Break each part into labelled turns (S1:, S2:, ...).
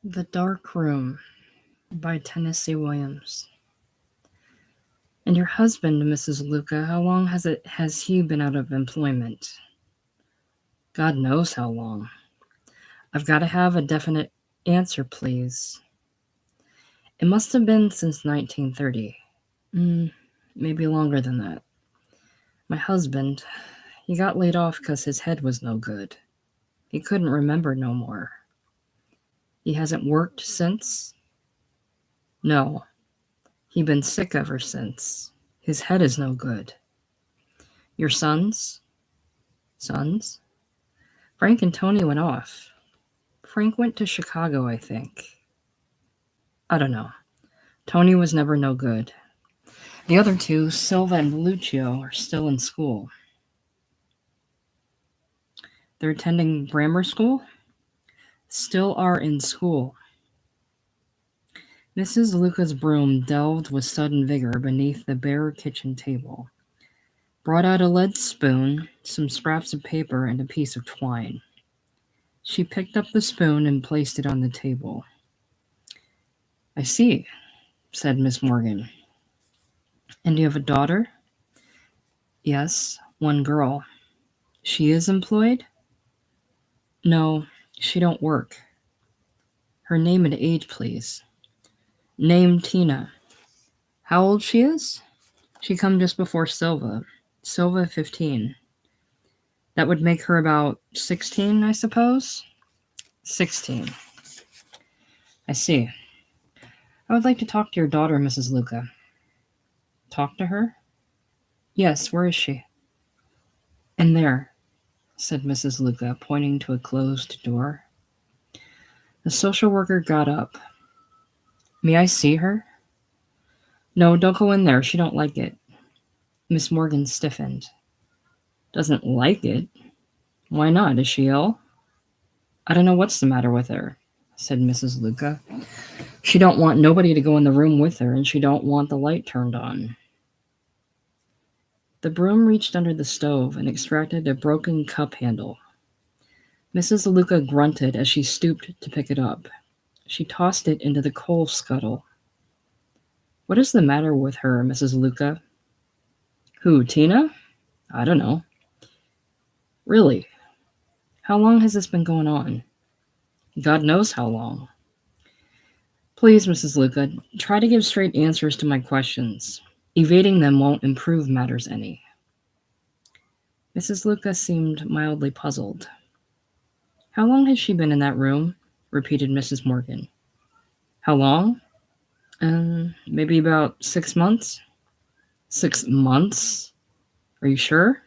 S1: The Dark Room by Tennessee Williams. And your husband, Mrs. Luca, how long has he been out of employment? God knows how long. I've got to have a definite answer, please. It must have been since 1930. Maybe longer than that. My husband, he got laid off because his head was no good. He couldn't remember no more. He hasn't worked since? No. He been sick ever since. His head is no good. Your sons? Sons? Frank and Tony went off. Frank went to Chicago, I think. I don't know. Tony was never no good. The other two, Silva and Lucio, are still in school. They're attending grammar school? Still are in school. Mrs. Luca's broom delved with sudden vigor beneath the bare kitchen table, brought out a lead spoon, some scraps of paper, and a piece of twine. She picked up the spoon and placed it on the table. I see, said Miss Morgan. And you have a daughter? Yes, one girl. She is employed? No, she don't work. Her name and age, please. Name Tina. How old she is? She come just before Silva. Silva 15. That would make her about 16, I suppose? 16. I see. I would like to talk to your daughter, Mrs. Luca. Talk to her? Yes, where is she? In there, said Mrs. Luca, pointing to a closed door. The social worker got up. May I see her? No, don't go in there. She don't like it. Miss Morgan stiffened. Doesn't like it? Why not? Is she ill? I don't know what's the matter with her, said Mrs. Luca. She don't want nobody to go in the room with her, and she don't want the light turned on. The broom reached under the stove and extracted a broken cup handle. Mrs. Luca grunted as she stooped to pick it up. She tossed it into the coal scuttle. What is the matter with her, Mrs. Luca? Who, Tina? I don't know. Really? How long has this been going on? God knows how long. Please, Mrs. Luca, try to give straight answers to my questions. Evading them won't improve matters any. Mrs. Luca seemed mildly puzzled. How long has she been in that room? Repeated Mrs. Morgan. How long? Maybe about 6 months. 6 months? Are you sure?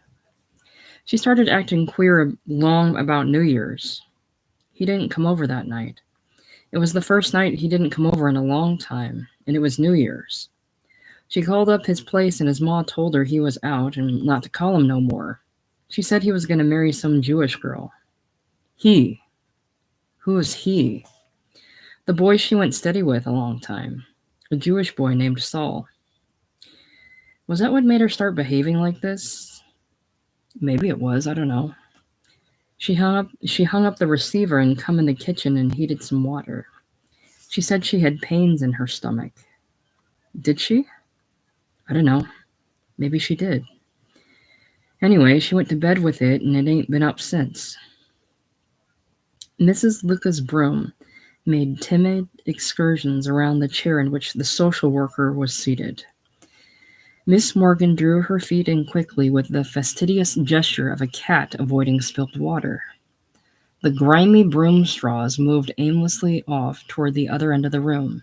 S1: She started acting queer long about New Year's. He didn't come over that night. It was the first night he didn't come over in a long time, and it was New Year's. She called up his place, and his ma told her he was out and not to call him no more. She said he was going to marry some Jewish girl. He? Who is he? The boy she went steady with a long time. A Jewish boy named Saul. Was that what made her start behaving like this? Maybe it was, I don't know. She hung up the receiver and come in the kitchen and heated some water. She said she had pains in her stomach. Did she? I don't know. Maybe she did. Anyway, she went to bed with it, and it ain't been up since. Mrs. Luca's broom made timid excursions around the chair in which the social worker was seated. Miss Morgan drew her feet in quickly with the fastidious gesture of a cat avoiding spilt water. The grimy broom straws moved aimlessly off toward the other end of the room.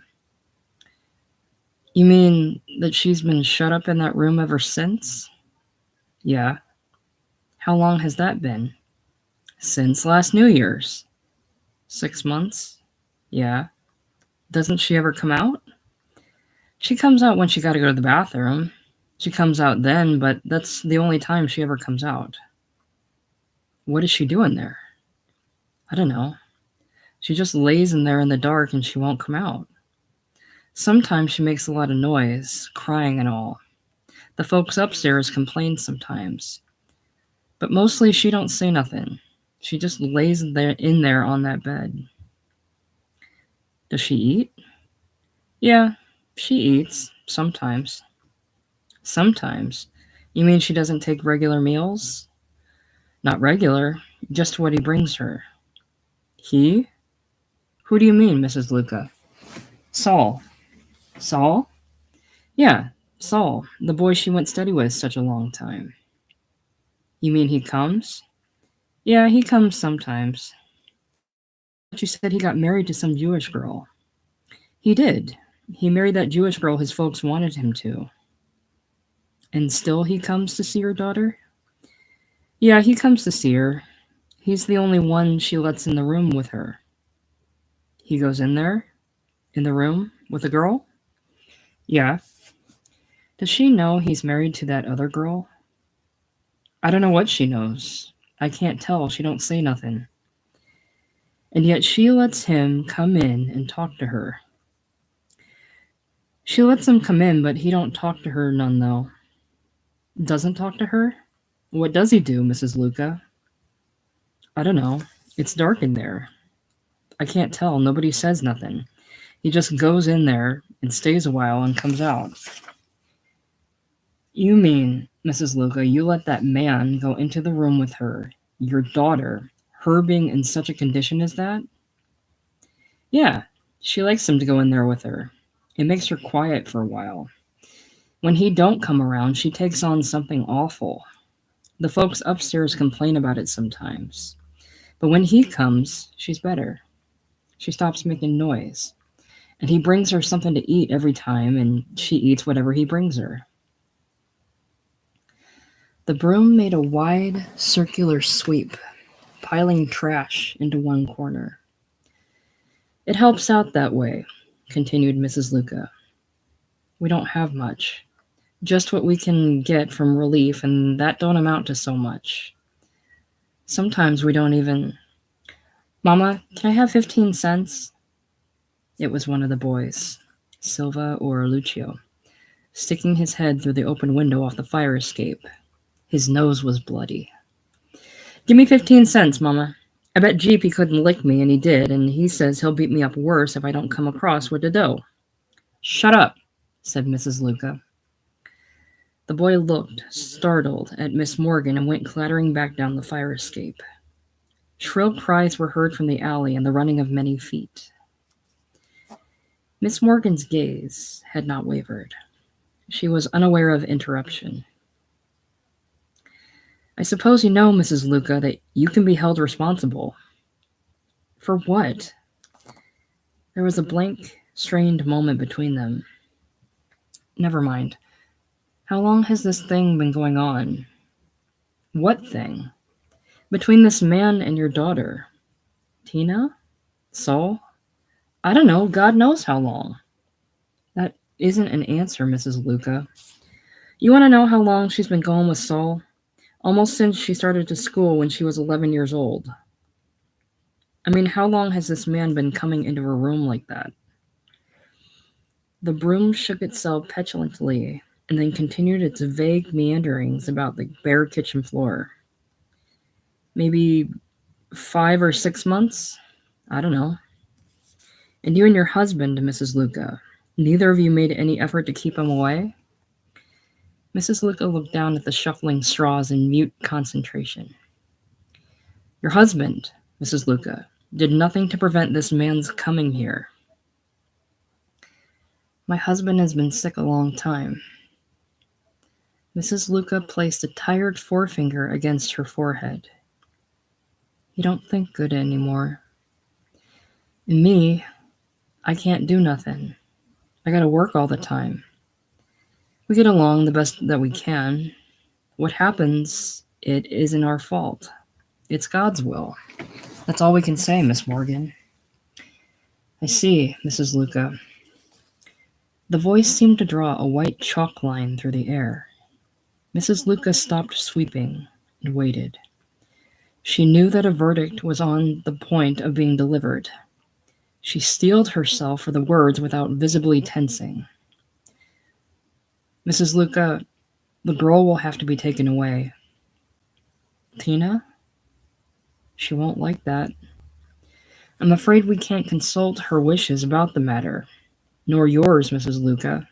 S1: You mean that she's been shut up in that room ever since? Yeah. How long has that been? Since last New Year's. 6 months? Yeah. Doesn't she ever come out? She comes out when she got to go to the bathroom. She comes out then, but that's the only time she ever comes out. What is she doing there? I don't know. She just lays in there in the dark and she won't come out. Sometimes she makes a lot of noise, crying and all. The folks upstairs complain sometimes. But mostly she don't say nothing. She just lays in there on that bed. Does she eat? Yeah, she eats. Sometimes. Sometimes? You mean she doesn't take regular meals? Not regular, just what he brings her. He? Who do you mean, Mrs. Luca? Saul. Saul? Yeah, Saul, the boy she went steady with such a long time. You mean he comes? Yeah, he comes sometimes. I thought you said he got married to some Jewish girl. He did. He married that Jewish girl his folks wanted him to. And still he comes to see your daughter? Yeah, he comes to see her. He's the only one she lets in the room with her. He goes in there? In the room? With the girl? Yeah. Does she know he's married to that other girl? I don't know what she knows. I can't tell. She don't say nothing. And yet she lets him come in and talk to her. She lets him come in, but he don't talk to her none, though. Doesn't talk to her? What does he do, Mrs. Luca? I don't know. It's dark in there. I can't tell. Nobody says nothing. He just goes in there and stays a while and comes out. You mean, Mrs. Luca, you let that man go into the room with her, your daughter, her being in such a condition as that? Yeah, she likes him to go in there with her. It makes her quiet for a while. When he don't come around, she takes on something awful. The folks upstairs complain about it sometimes. But when he comes, she's better. She stops making noise. And he brings her something to eat every time, and she eats whatever he brings her. The broom made a wide, circular sweep, piling trash into one corner. It helps out that way, continued Mrs. Luca. We don't have much. Just what we can get from relief, and that don't amount to so much. Sometimes we don't even... Mama, can I have 15 cents? It was one of the boys, Silva or Lucio, sticking his head through the open window off the fire escape. His nose was bloody. Give me 15 cents, Mama. I bet Jeepy couldn't lick me, and he did, and he says he'll beat me up worse if I don't come across with the dough. Shut up, said Mrs. Luca. The boy looked, startled, at Miss Morgan and went clattering back down the fire escape. Shrill cries were heard from the alley and the running of many feet. Miss Morgan's gaze had not wavered. She was unaware of interruption. I suppose you know, Mrs. Luca, that you can be held responsible. For what? There was a blank, strained moment between them. Never mind. How long has this thing been going on? What thing? Between this man and your daughter. Tina? Saul? I don't know. God knows how long. That isn't an answer, Mrs. Luca. You want to know how long she's been going with Saul? Almost since she started to school when she was 11 years old. I mean, how long has this man been coming into her room like that? The broom shook itself petulantly and then continued its vague meanderings about the bare kitchen floor. Maybe 5 or 6 months? I don't know. And you and your husband, Mrs. Luca, neither of you made any effort to keep him away? Mrs. Luca looked down at the shuffling straws in mute concentration. Your husband, Mrs. Luca, did nothing to prevent this man's coming here. My husband has been sick a long time. Mrs. Luca placed a tired forefinger against her forehead. You don't think good anymore. And me, I can't do nothing. I gotta work all the time. We get along the best that we can. What happens, it isn't our fault. It's God's will. That's all we can say, Miss Morgan. I see, Mrs. Luca. The voice seemed to draw a white chalk line through the air. Mrs. Luca stopped sweeping and waited. She knew that a verdict was on the point of being delivered. She steeled herself for the words without visibly tensing. Mrs. Luca, the girl will have to be taken away. Tina? She won't like that. I'm afraid we can't consult her wishes about the matter, nor yours, Mrs. Luca.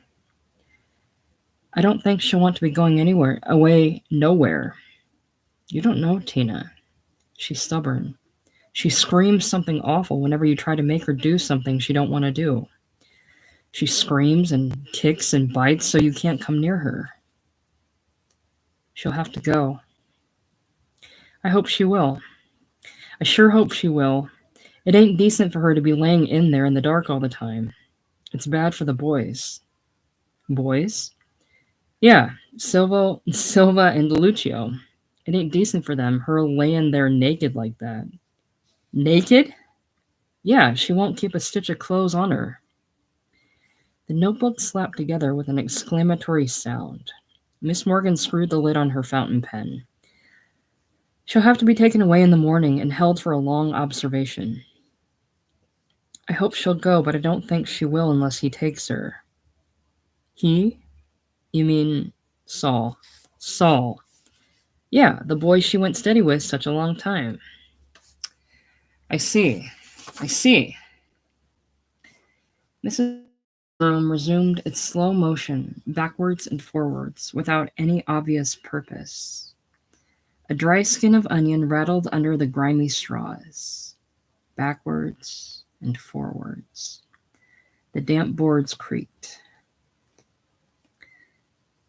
S1: I don't think she'll want to be going anywhere, away nowhere. You don't know Tina. She's stubborn. She screams something awful whenever you try to make her do something she don't want to do. She screams and kicks and bites so you can't come near her. She'll have to go. I hope she will. I sure hope she will. It ain't decent for her to be laying in there in the dark all the time. It's bad for the boys. Boys? Yeah, Silva and Lucio. It ain't decent for them, her laying there naked like that. Naked? Yeah, she won't keep a stitch of clothes on her. The notebook slapped together with an exclamatory sound. Miss Morgan screwed the lid on her fountain pen. She'll have to be taken away in the morning and held for a long observation. I hope she'll go, but I don't think she will unless he takes her. He? You mean Saul. Saul. Yeah, the boy she went steady with such a long time. I see. Mrs. Room resumed its slow motion, backwards and forwards, without any obvious purpose. A dry skin of onion rattled under the grimy straws. Backwards and forwards. The damp boards creaked.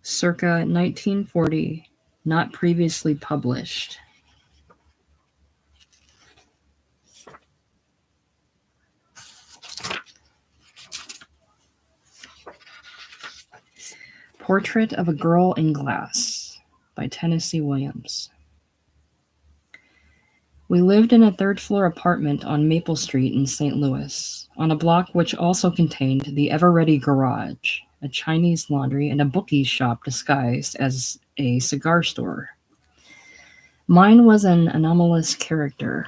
S1: Circa 1940, not previously published. Portrait of a Girl in Glass by Tennessee Williams. We lived in a third-floor apartment on Maple Street in St. Louis, on a block which also contained the ever-ready garage, a Chinese laundry, and a bookie shop disguised as a cigar store. Mine was an anomalous character,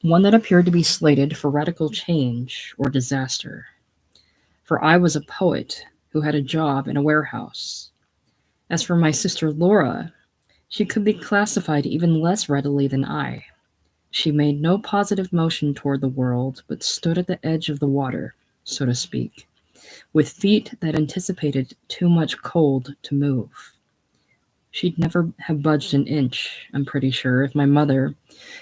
S1: one that appeared to be slated for radical change or disaster. For I was a poet who had a job in a warehouse. As for my sister Laura, she could be classified even less readily than I. She made no positive motion toward the world, but stood at the edge of the water, so to speak, with feet that anticipated too much cold to move. She'd never have budged an inch, I'm pretty sure, if my mother,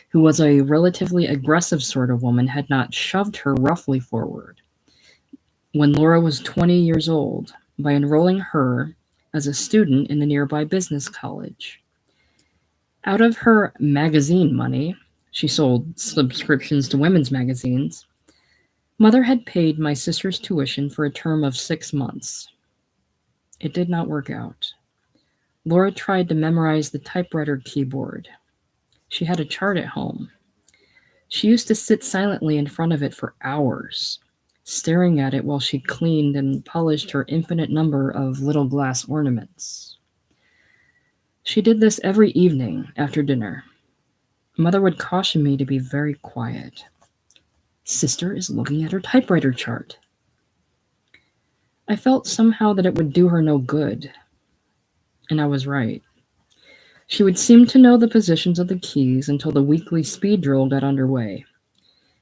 S1: who was a relatively aggressive sort of woman, had not shoved her roughly forward when Laura was 20 years old by enrolling her as a student in a nearby business college. Out of her magazine money, she sold subscriptions to women's magazines, Mother had paid my sister's tuition for a term of 6 months. It did not work out. Laura tried to memorize the typewriter keyboard. She had a chart at home. She used to sit silently in front of it for hours, staring at it while she cleaned and polished her infinite number of little glass ornaments. She did this every evening after dinner. Mother would caution me to be very quiet. Sister is looking at her typewriter chart. I felt somehow that it would do her no good. And I was right. She would seem to know the positions of the keys until the weekly speed drill got underway.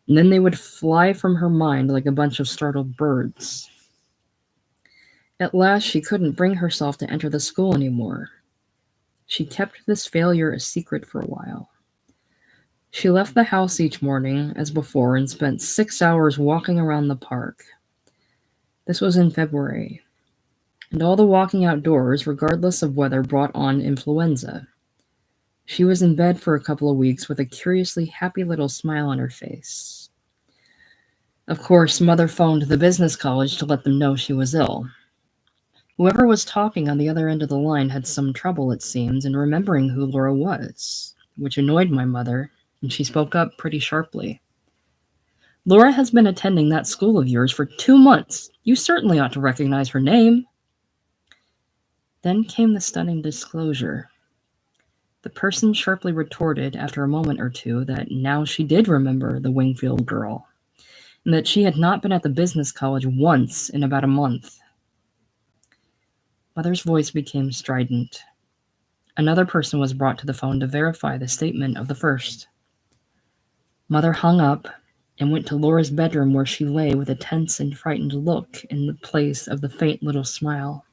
S1: And then they would fly from her mind like a bunch of startled birds. At last, she couldn't bring herself to enter the school anymore. She kept this failure a secret for a while. She left the house each morning, as before, and spent 6 hours walking around the park. This was in February, and all the walking outdoors, regardless of weather, brought on influenza. She was in bed for a couple of weeks with a curiously happy little smile on her face. Of course, Mother phoned the business college to let them know she was ill. Whoever was talking on the other end of the line had some trouble, it seemed, in remembering who Laura was, which annoyed my mother, and she spoke up pretty sharply. Laura has been attending that school of yours for 2 months. You certainly ought to recognize her name. Then came the stunning disclosure. The person sharply retorted after a moment or two that now she did remember the Wingfield girl, and that she had not been at the business college once in about a month. Mother's voice became strident. Another person was brought to the phone to verify the statement of the first. Mother hung up and went to Laura's bedroom where she lay with a tense and frightened look in the place of the faint little smile.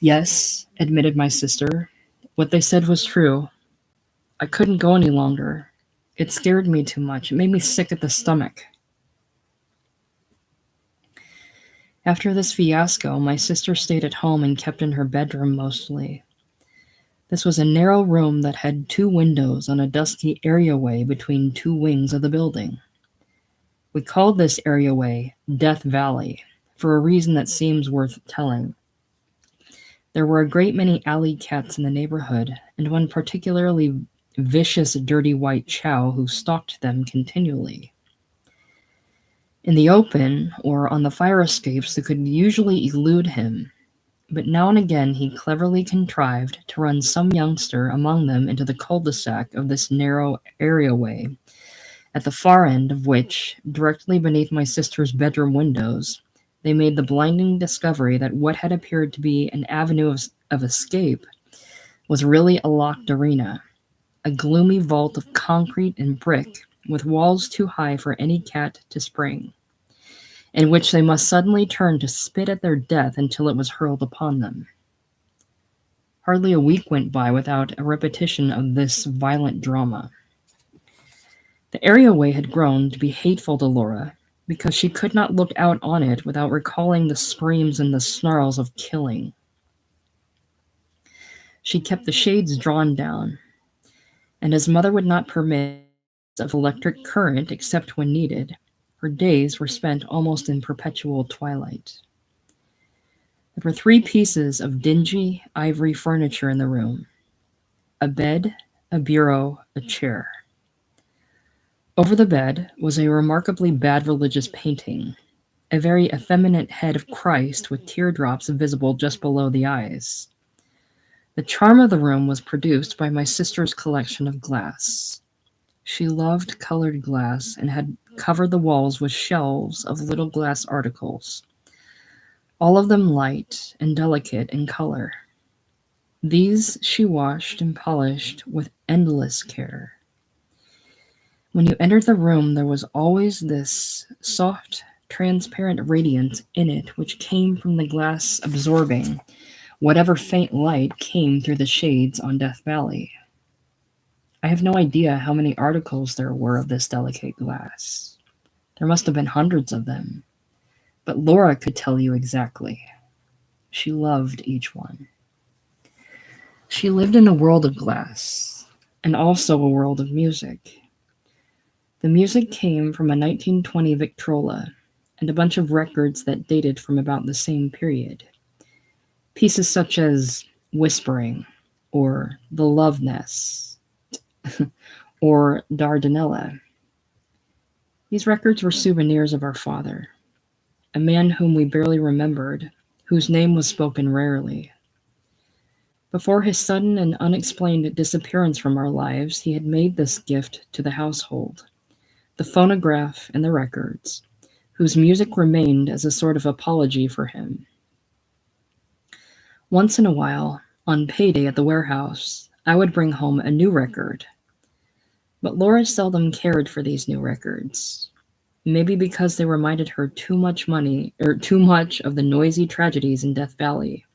S1: Yes, admitted my sister. What they said was true. I couldn't go any longer. It scared me too much. It made me sick at the stomach. After this fiasco, my sister stayed at home and kept in her bedroom mostly. This was a narrow room that had 2 windows on a dusky areaway between 2 wings of the building. We called this areaway Death Valley, for a reason that seems worth telling. There were a great many alley cats in the neighborhood, and one particularly vicious dirty white chow who stalked them continually. In the open, or on the fire escapes, they could usually elude him, but now and again he cleverly contrived to run some youngster among them into the cul-de-sac of this narrow areaway, at the far end of which, directly beneath my sister's bedroom windows, they made the blinding discovery that what had appeared to be an avenue of escape was really a locked arena, a gloomy vault of concrete and brick with walls too high for any cat to spring, in which they must suddenly turn to spit at their death until it was hurled upon them. Hardly a week went by without a repetition of this violent drama. The areaway had grown to be hateful to Laura, because she could not look out on it without recalling the screams and the snarls of killing. She kept the shades drawn down, and as mother would not permit of electric current except when needed, her days were spent almost in perpetual twilight. There were 3 pieces of dingy ivory furniture in the room: a bed, a bureau, a chair. Over the bed was a remarkably bad religious painting, a very effeminate head of Christ with teardrops visible just below the eyes. The charm of the room was produced by my sister's collection of glass. She loved colored glass and had covered the walls with shelves of little glass articles, all of them light and delicate in color. These she washed and polished with endless care. When you entered the room, there was always this soft, transparent radiance in it which came from the glass absorbing whatever faint light came through the shades on Death Valley. I have no idea how many articles there were of this delicate glass. There must have been hundreds of them, but Laura could tell you exactly. She loved each one. She lived in a world of glass, and also a world of music. The music came from a 1920 Victrola, and a bunch of records that dated from about the same period. Pieces such as Whispering, or The Love Nest, or Dardanella. These records were souvenirs of our father, a man whom we barely remembered, whose name was spoken rarely. Before his sudden and unexplained disappearance from our lives, he had made this gift to the household, the phonograph and the records, whose music remained as a sort of apology for him. Once in a while, on payday at the warehouse, I would bring home a new record. But Laura seldom cared for these new records. Maybe because they reminded her too much of the noisy tragedies in Death Valley,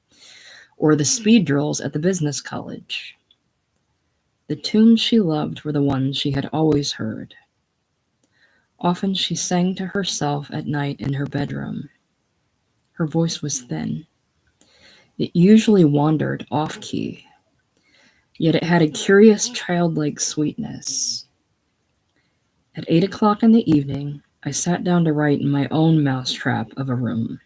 S1: or the speed drills at the business college. The tunes she loved were the ones she had always heard. Often she sang to herself at night in her bedroom. Her voice was thin. It usually wandered off-key, yet it had a curious childlike sweetness. At 8 o'clock in the evening, I sat down to write in my own mousetrap of a room.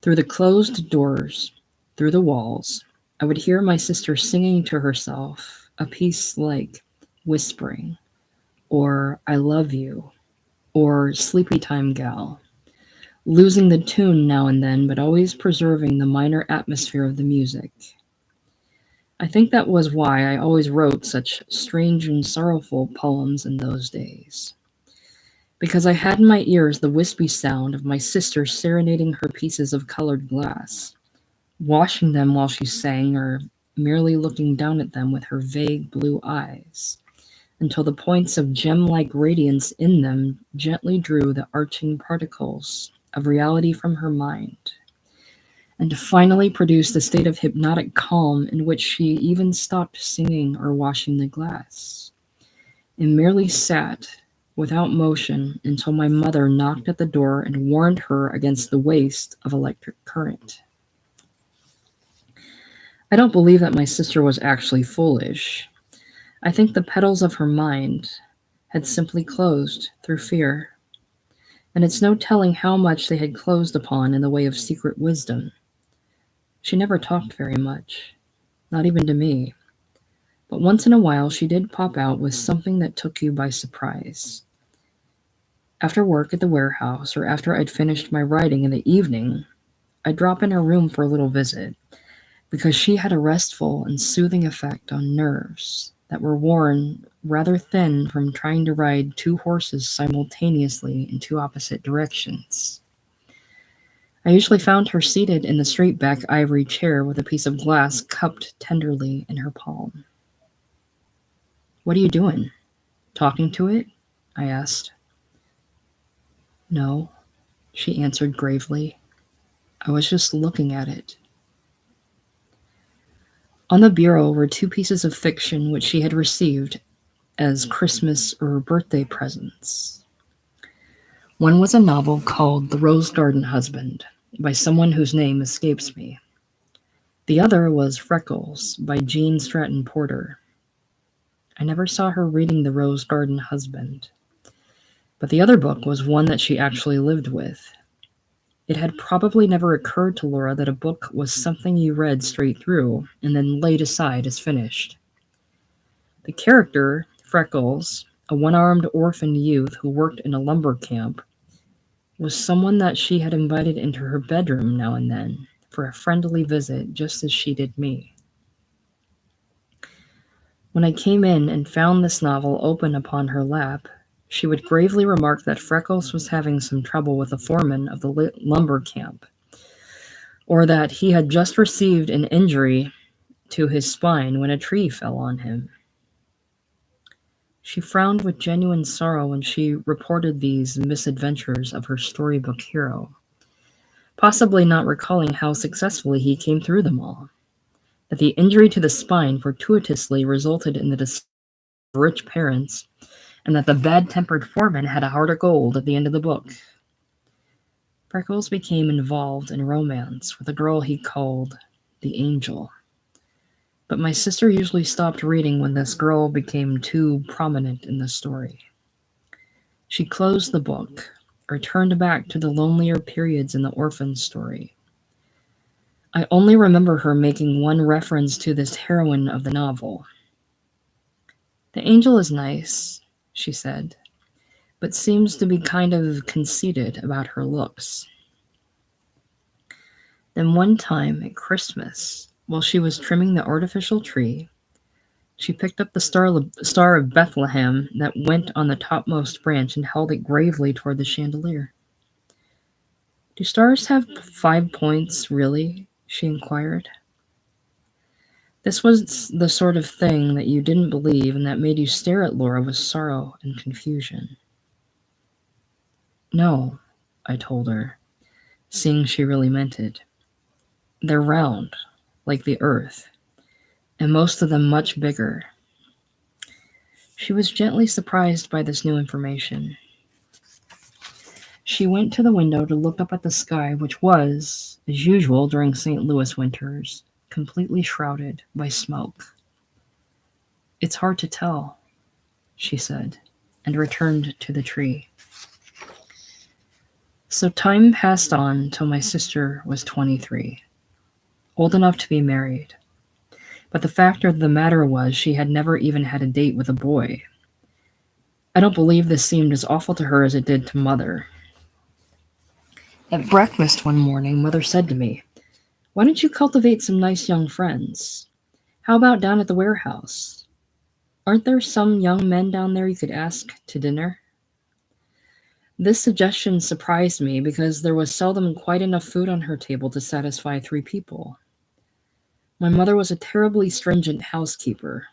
S1: Through the closed doors, through the walls, I would hear my sister singing to herself a piece like Whispering, or I Love You, or Sleepy Time Gal, losing the tune now and then, but always preserving the minor atmosphere of the music. I think that was why I always wrote such strange and sorrowful poems in those days, because I had in my ears the wispy sound of my sister serenading her pieces of colored glass, washing them while she sang, or merely looking down at them with her vague blue eyes, until the points of gem-like radiance in them gently drew the arching particles of reality from her mind, and finally produced a state of hypnotic calm in which she even stopped singing or washing the glass, and merely sat without motion until my mother knocked at the door and warned her against the waste of electric current. I don't believe that my sister was actually foolish. I think the petals of her mind had simply closed through fear, and it's no telling how much they had closed upon in the way of secret wisdom. She never talked very much, not even to me, but once in a while she did pop out with something that took you by surprise. After work at the warehouse, or after I'd finished my writing in the evening, I'd drop in her room for a little visit, because she had a restful and soothing effect on nerves that were worn rather thin from trying to ride two horses simultaneously in two opposite directions. I usually found her seated in the straight-back ivory chair with a piece of glass cupped tenderly in her palm. "What are you doing? Talking to it?" I asked. "No," she answered gravely. "I was just looking at it." On the bureau were two pieces of fiction which she had received as Christmas or birthday presents. One was a novel called The Rose Garden Husband, by someone whose name escapes me. The other was Freckles, by Jean Stratton Porter. I never saw her reading The Rose Garden Husband, but the other book was one that she actually lived with. It had probably never occurred to Laura that a book was something you read straight through and then laid aside as finished. The character, Freckles, a one-armed orphan youth who worked in a lumber camp, was someone that she had invited into her bedroom now and then for a friendly visit, just as she did me. When I came in and found this novel open upon her lap, she would gravely remark that Freckles was having some trouble with the foreman of the lumber camp, or that he had just received an injury to his spine when a tree fell on him. She frowned with genuine sorrow when she reported these misadventures of her storybook hero, possibly not recalling how successfully he came through them all, that the injury to the spine fortuitously resulted in the death of rich parents, and that the bad-tempered foreman had a heart of gold at the end of the book. Freckles became involved in romance with a girl he called the Angel. But my sister usually stopped reading when this girl became too prominent in the story. She closed the book, or turned back to the lonelier periods in the orphan story. I only remember her making one reference to this heroine of the novel. "The Angel is nice," she said, "but seems to be kind of conceited about her looks." Then one time at Christmas, while she was trimming the artificial tree, she picked up the Star of Bethlehem that went on the topmost branch and held it gravely toward the chandelier. "Do stars have 5 points, really?" she inquired. This was the sort of thing that you didn't believe and that made you stare at Laura with sorrow and confusion. "No," I told her, seeing she really meant it. "They're round, like the earth, and most of them much bigger." She was gently surprised by this new information. She went to the window to look up at the sky, which was, as usual during St. Louis winters, completely shrouded by smoke. "It's hard to tell," she said, and returned to the tree. So time passed on till my sister was 23, old enough to be married. But the fact of the matter was she had never even had a date with a boy. I don't believe this seemed as awful to her as it did to Mother. At breakfast one morning, Mother said to me, "Why don't you cultivate some nice young friends? How about down at the warehouse? Aren't there some young men down there you could ask to dinner?" This suggestion surprised me because there was seldom quite enough food on her table to satisfy 3 people. My mother was a terribly stringent housekeeper.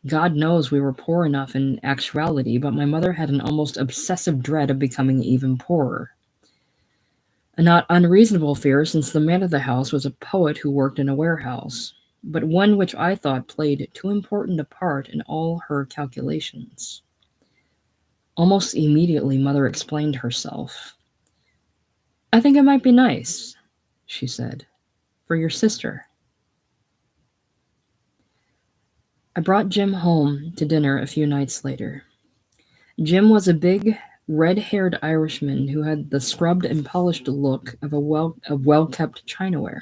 S1: God knows we were poor enough in actuality, but my mother had an almost obsessive dread of becoming even poorer. A not unreasonable fear, since the man of the house was a poet who worked in a warehouse, but one which I thought played too important a part in all her calculations. Almost immediately, Mother explained herself. "I think it might be nice," she said, "for your sister." I brought Jim home to dinner a few nights later. Jim was a big, red-haired Irishman who had the scrubbed and polished look of well-kept chinaware.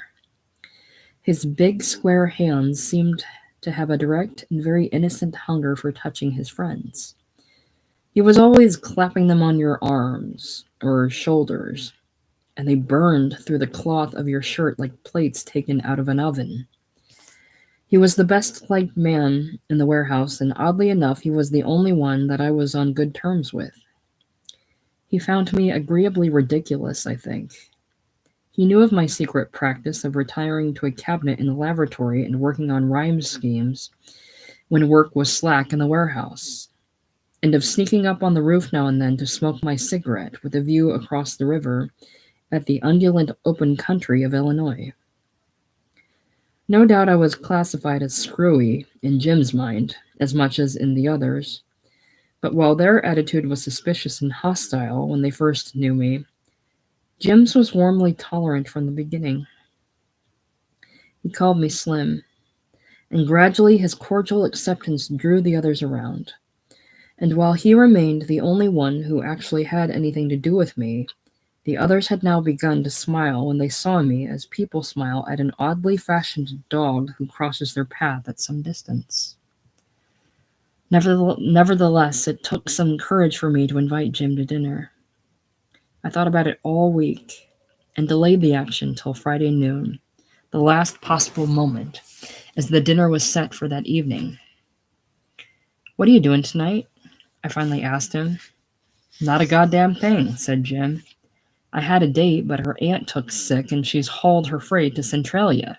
S1: His big, square hands seemed to have a direct and very innocent hunger for touching his friends. He was always clapping them on your arms or shoulders, and they burned through the cloth of your shirt like plates taken out of an oven. He was the best-liked man in the warehouse, and oddly enough, he was the only one that I was on good terms with. He found me agreeably ridiculous, I think. He knew of my secret practice of retiring to a cabinet in the lavatory and working on rhyme schemes when work was slack in the warehouse, and of sneaking up on the roof now and then to smoke my cigarette with a view across the river at the undulant open country of Illinois. No doubt I was classified as screwy in Jim's mind, as much as in the others, but while their attitude was suspicious and hostile when they first knew me, Jim's was warmly tolerant from the beginning. He called me Slim, and gradually his cordial acceptance drew the others around. And while he remained the only one who actually had anything to do with me, the others had now begun to smile when they saw me as people smile at an oddly fashioned dog who crosses their path at some distance. Nevertheless, it took some courage for me to invite Jim to dinner. I thought about it all week and delayed the action till Friday noon, the last possible moment, as the dinner was set for that evening. "What are you doing tonight?" I finally asked him. "Not a goddamn thing," said Jim. "I had a date, but her aunt took sick and she's hauled her freight to Centralia."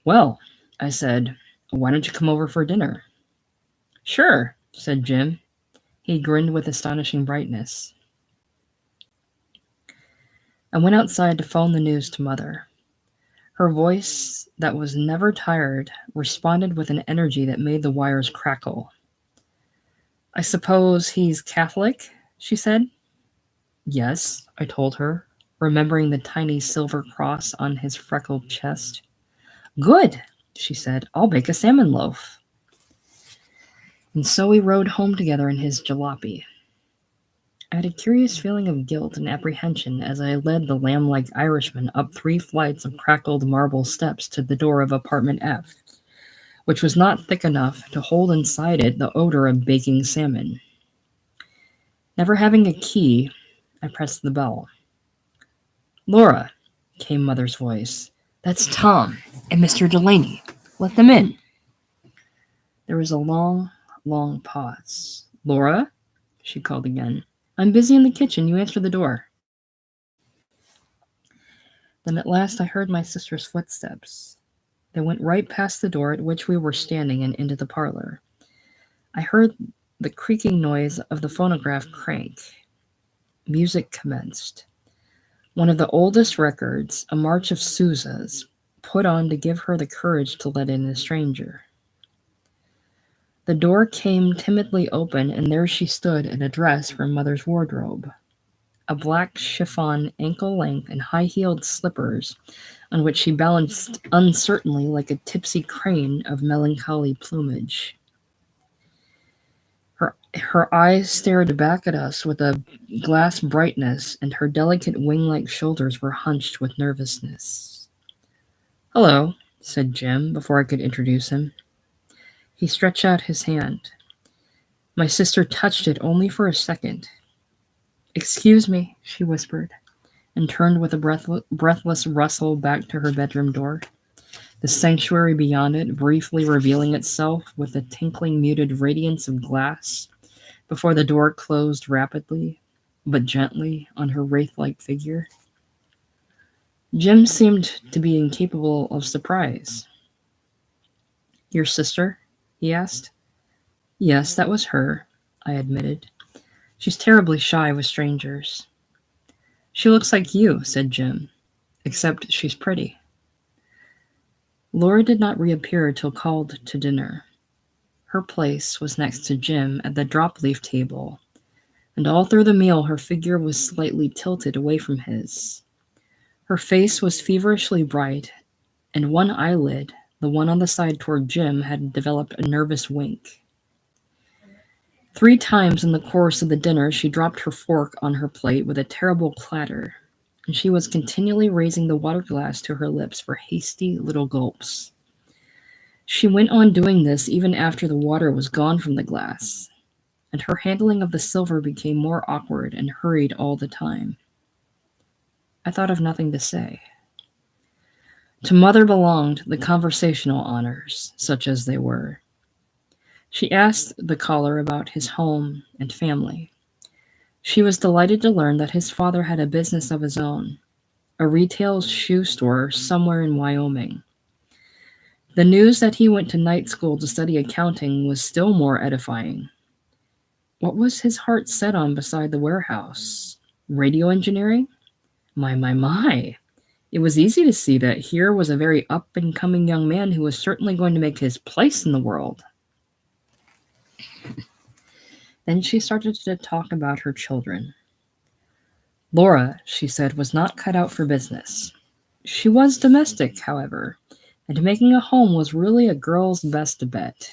S1: "Well," I said, "why don't you come over for dinner?" "Sure," said Jim. He grinned with astonishing brightness. I went outside to phone the news to Mother. Her voice, that was never tired, responded with an energy that made the wires crackle. "I suppose he's Catholic?" she said. "Yes," I told her, remembering the tiny silver cross on his freckled chest. "Good," she said. "I'll bake a salmon loaf." And so we rode home together in his jalopy. I had a curious feeling of guilt and apprehension as I led the lamb-like Irishman up 3 flights of crackled marble steps to the door of apartment F, which was not thick enough to hold inside it the odor of baking salmon. Never having a key, I pressed the bell. "Laura," came Mother's voice. "That's Tom and Mr. Delaney. Let them in." There was a long, long pause. "Laura?" she called again. "I'm busy in the kitchen. You answer the door." Then at last I heard my sister's footsteps. They went right past the door at which we were standing and into the parlor. I heard the creaking noise of the phonograph crank. Music commenced. One of the oldest records, a march of Sousa's, put on to give her the courage to let in a stranger. The door came timidly open, and there she stood in a dress from Mother's wardrobe, a black chiffon ankle-length and high-heeled slippers on which she balanced uncertainly like a tipsy crane of melancholy plumage. Her eyes stared back at us with a glass brightness, and her delicate wing-like shoulders were hunched with nervousness. "Hello," said Jim, before I could introduce him. He stretched out his hand. My sister touched it only for a second. "Excuse me," she whispered, and turned with a breathless rustle back to her bedroom door, the sanctuary beyond it briefly revealing itself with a tinkling muted radiance of glass before the door closed rapidly, but gently, on her wraith-like figure. Jim seemed to be incapable of surprise. "Your sister?" he asked. Yes, that was her, I admitted. She's terribly shy with strangers. She looks like you, said Jim, except she's pretty. Laura did not reappear till called to dinner. Her place was next to Jim at the drop-leaf table, and all through the meal her figure was slightly tilted away from his. Her face was feverishly bright, and one eyelid, the one on the side toward Jim, had developed a nervous wink. 3 times in the course of the dinner she dropped her fork on her plate with a terrible clatter, and she was continually raising the water glass to her lips for hasty little gulps. She went on doing this even after the water was gone from the glass, and her handling of the silver became more awkward and hurried all the time. I thought of nothing to say. To Mother belonged the conversational honors, such as they were. She asked the caller about his home and family. She was delighted to learn that his father had a business of his own, a retail shoe store somewhere in Wyoming. The news that he went to night school to study accounting was still more edifying. What was his heart set on beside the warehouse? Radio engineering? My. It was easy to see that here was a very up-and-coming young man who was certainly going to make his place in the world. Then she started to talk about her children. Laura, she said, was not cut out for business. She was domestic, however, and making a home was really a girl's best bet.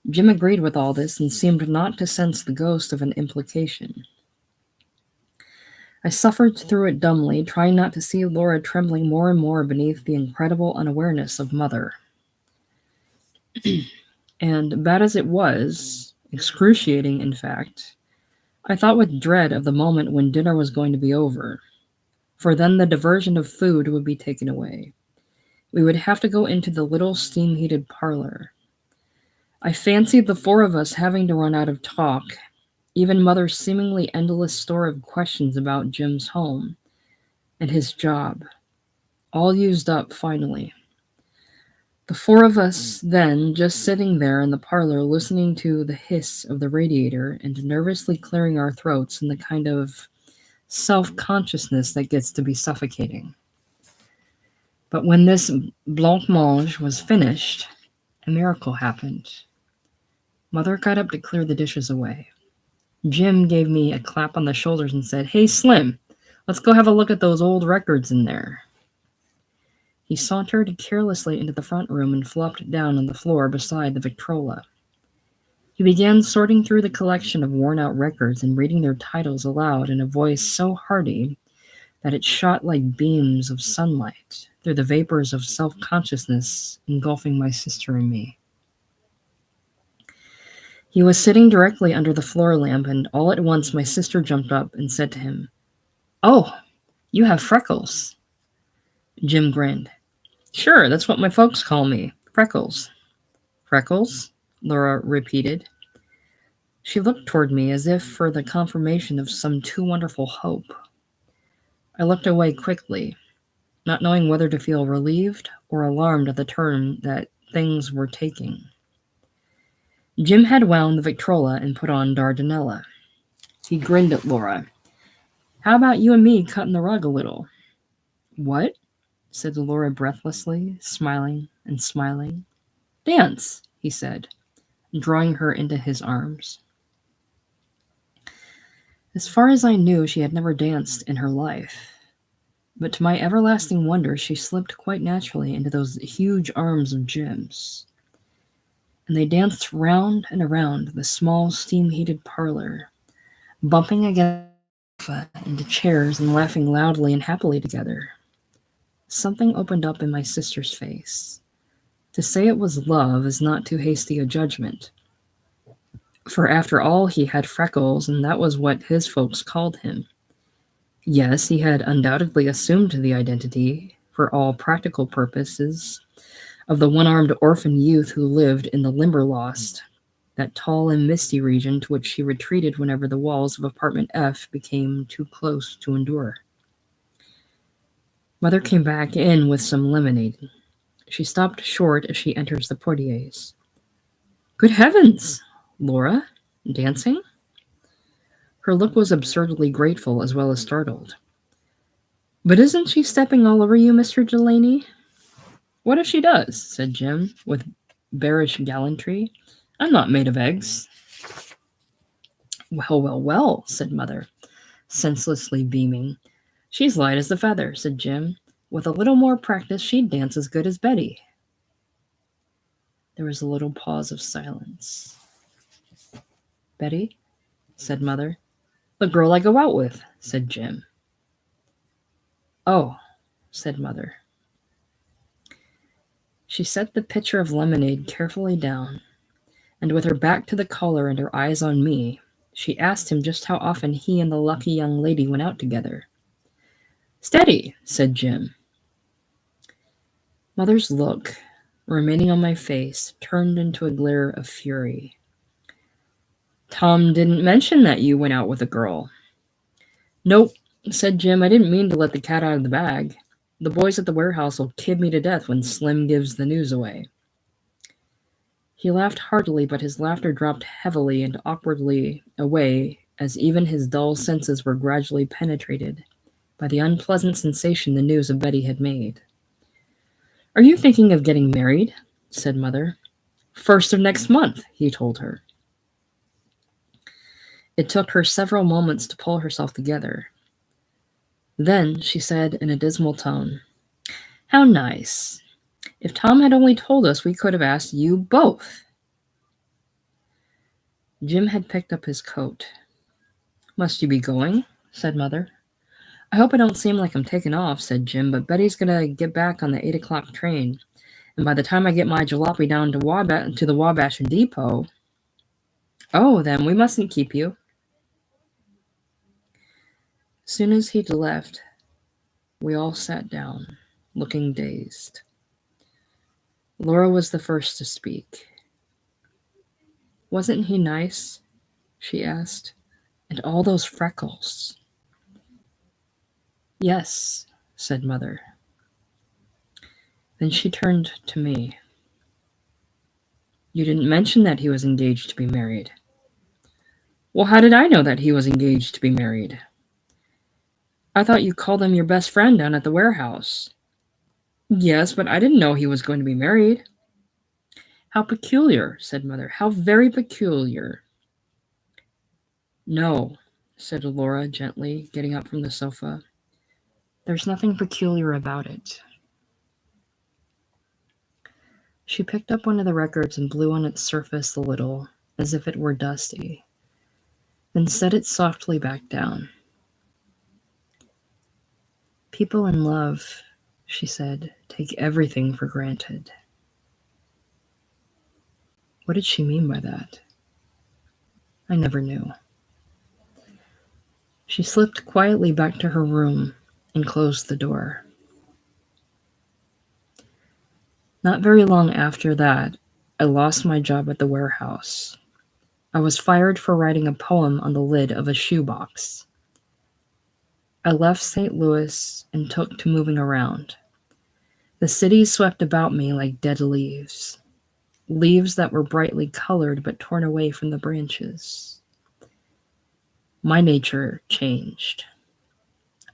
S1: Jim agreed with all this and seemed not to sense the ghost of an implication. I suffered through it dumbly, trying not to see Laura trembling more and more beneath the incredible unawareness of Mother. And bad as it was, excruciating in fact, I thought with dread of the moment when dinner was going to be over, for then the diversion of food would be taken away. We would have to go into the little steam-heated parlor. I fancied the 4 of us having to run out of talk, even Mother's seemingly endless store of questions about Jim's home and his job, all used up finally. The 4 of us then just sitting there in the parlor listening to the hiss of the radiator and nervously clearing our throats in the kind of self-consciousness that gets to be suffocating. But when this blancmange was finished, a miracle happened. Mother got up to clear the dishes away. Jim gave me a clap on the shoulders and said, "Hey, Slim, let's go have a look at those old records in there." He sauntered carelessly into the front room and flopped down on the floor beside the Victrola. He began sorting through the collection of worn-out records and reading their titles aloud in a voice so hearty that it shot like beams of sunlight through the vapors of self-consciousness engulfing my sister and me. He was sitting directly under the floor lamp, and all at once my sister jumped up and said to him, "Oh, you have freckles." Jim grinned. "Sure, that's what my folks call me, Freckles." "Freckles?" Laura repeated. She looked toward me as if for the confirmation of some too wonderful hope. I looked away quickly, not knowing whether to feel relieved or alarmed at the turn that things were taking. Jim had wound the Victrola and put on Dardanella. He grinned at Laura. "How about you and me cutting the rug a little?" "What?" said Laura breathlessly, smiling and smiling. "Dance," he said, drawing her into his arms. As far as I knew, she had never danced in her life, but to my everlasting wonder, she slipped quite naturally into those huge arms of Jim's. And they danced round and around the small steam-heated parlor, bumping against the sofa into chairs and laughing loudly and happily together. Something opened up in my sister's face. To say it was love is not too hasty a judgment, for after all he had freckles, and that was what his folks called him. Yes, he had undoubtedly assumed the identity, for all practical purposes, of the one-armed orphan youth who lived in the Limberlost, that tall and misty region to which he retreated whenever the walls of apartment F became too close to endure. Mother came back in with some lemonade. She stopped short as she enters the portieres. Good heavens! Laura? Dancing? Her look was absurdly grateful as well as startled. But isn't she stepping all over you, Mr. Delaney? What if she does? Said Jim, with bearish gallantry. I'm not made of eggs. Well, well, well, said Mother, senselessly beaming. She's light as a feather, said Jim. With a little more practice, she'd dance as good as Betty. There was a little pause of silence. Betty? Said Mother. The girl I go out with, said Jim. Oh, said Mother. She set the pitcher of lemonade carefully down, and with her back to the caller and her eyes on me, she asked him just how often he and the lucky young lady went out together. Steady, said Jim. Mother's look, remaining on my face, turned into a glare of fury. Tom didn't mention that you went out with a girl. Nope, said Jim. I didn't mean to let the cat out of the bag. The boys at the warehouse will kid me to death when Slim gives the news away. He laughed heartily, but his laughter dropped heavily and awkwardly away as even his dull senses were gradually penetrated by the unpleasant sensation the news of Betty had made. Are you thinking of getting married? Said Mother. 1st of next month, he told her. It took her several moments to pull herself together. Then she said in a dismal tone, How nice. If Tom had only told us, we could have asked you both. Jim had picked up his coat. Must you be going? Said Mother. I hope I don't seem like I'm taking off, said Jim, but Betty's going to get back on the 8 o'clock train, and by the time I get my jalopy down to the Wabash Depot... Oh, then we mustn't keep you. As soon as he'd left, we all sat down, looking dazed. Laura was the first to speak. Wasn't he nice? She asked. And all those freckles. Yes, said Mother. Then she turned to me. You didn't mention that he was engaged to be married. Well, how did I know that he was engaged to be married? I thought you called him your best friend down at the warehouse. Yes, but I didn't know he was going to be married. How peculiar, said Mother. How very peculiar. No, said Laura gently, getting up from the sofa. There's nothing peculiar about it. She picked up one of the records and blew on its surface a little, as if it were dusty, then set it softly back down. People in love, she said, take everything for granted. What did she mean by that? I never knew. She slipped quietly back to her room and closed the door. Not very long after that, I lost my job at the warehouse. I was fired for writing a poem on the lid of a shoebox. I left St. Louis and took to moving around. The city swept about me like dead leaves, leaves that were brightly colored but torn away from the branches. My nature changed.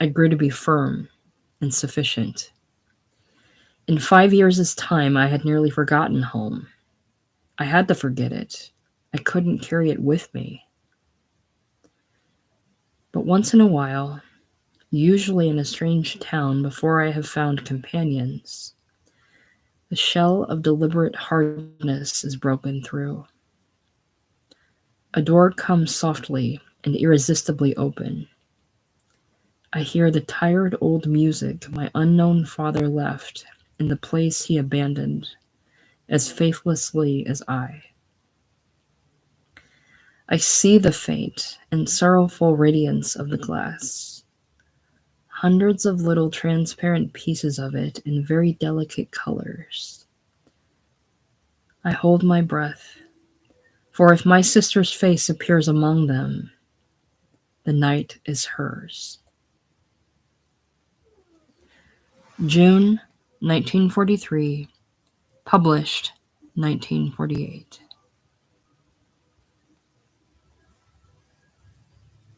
S1: I grew to be firm and sufficient. In 5 years' time, I had nearly forgotten home. I had to forget it. I couldn't carry it with me. But once in a while, usually in a strange town before I have found companions, the shell of deliberate hardness is broken through. A door comes softly and irresistibly open. I hear the tired old music my unknown father left in the place he abandoned as faithlessly as I. I see the faint and sorrowful radiance of the glass, hundreds of little transparent pieces of it in very delicate colors. I hold my breath, for if my sister's face appears among them, the night is hers. June 1943, published 1948.